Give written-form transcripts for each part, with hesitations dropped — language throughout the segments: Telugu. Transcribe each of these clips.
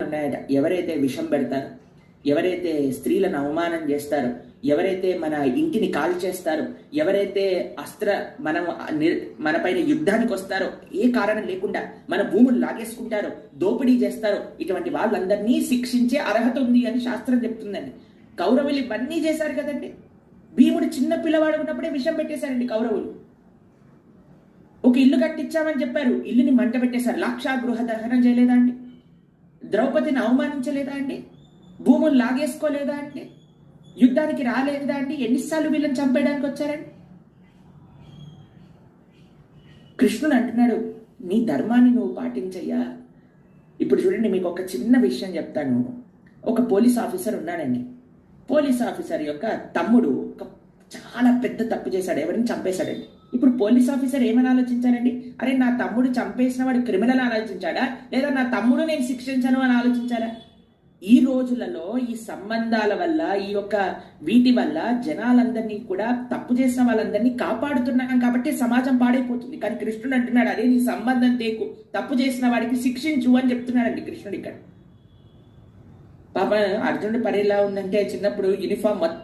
ఉన్నాయట. ఎవరైతే విషం పెడతారో, ఎవరైతే స్త్రీలను అవమానం చేస్తారో, ఎవరైతే మన ఇంటిని కాల్ చేస్తారో, ఎవరైతే మన పైన యుద్ధానికి వస్తారో, ఏ కారణం లేకుండా మన భూములు లాగేసుకుంటారో, దోపిడీ చేస్తారో, ఇటువంటి వాళ్ళందరినీ శిక్షించే అర్హత ఉంది అని శాస్త్రం చెప్తుందండి. కౌరవులు ఇవన్నీ చేశారు కదండి. భీముడు చిన్న పిల్లవాడు ఉన్నప్పుడే విషం పెట్టేశారండి కౌరవులు. ఒక ఇల్లు కట్టించామని చెప్పారు, ఇల్లుని మంట పెట్టేశారు. లాక్షా గృహ దహనం చేయలేదా అండి? ద్రౌపదిని అవమానించలేదా అండి? భూములు లాగేసుకోలేదా అండి? యుద్ధానికి రాలేదా అండి? ఎన్నిసార్లు వీళ్ళని చంపేయడానికి వచ్చారండి? కృష్ణుడు అంటున్నాడు, నీ ధర్మాన్ని నువ్వు పాటించయ్యా. ఇప్పుడు చూడండి, మీకు ఒక చిన్న విషయం చెప్తాను. ఒక పోలీస్ ఆఫీసర్ ఉన్నాడండి. పోలీస్ ఆఫీసర్ యొక్క తమ్ముడు చాలా పెద్ద తప్పు చేశాడు, ఎవరిని చంపేశాడండి. ఇప్పుడు పోలీస్ ఆఫీసర్ ఏమని ఆలోచించారండి? అరే, నా తమ్ముడు చంపేసిన వాడు క్రిమినల్ ఆలోచించాడా, లేదా నా తమ్ముడు నేను శిక్షించను అని ఆలోచించారా? ఈ రోజులలో ఈ సంబంధాల వల్ల, ఈ యొక్క వీటి వల్ల జనాలందరినీ కూడా, తప్పు చేసిన వాళ్ళందరినీ కాపాడుతున్నాం కాబట్టి సమాజం పాడైపోతుంది. కానీ కృష్ణుడు అంటున్నాడు, అదే నీ సంబంధం తేకు, తప్పు చేసిన వాడికి శిక్షించు అని చెప్తున్నాడండి కృష్ణుడు ఇక్కడ. పాప అర్జునుడి పని ఎలా ఉందంటే, చిన్నప్పుడు యూనిఫామ్ మొత్తం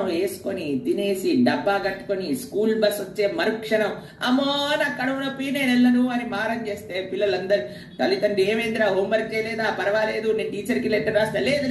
వేసుకొని తినేసి డబ్బా కట్టుకొని స్కూల్ బస్ వచ్చే మరుక్షణం అమ్మో నా కడుపు నొప్పి నేను వెళ్ళను అని మారం చేస్తే పిల్లలందరూ తల్లిదండ్రులు ఏమైందిరా హోంవర్క్ చేయలేదా, పర్వాలేదు నేను టీచర్కి లెటర్ రాస్తా, లేదు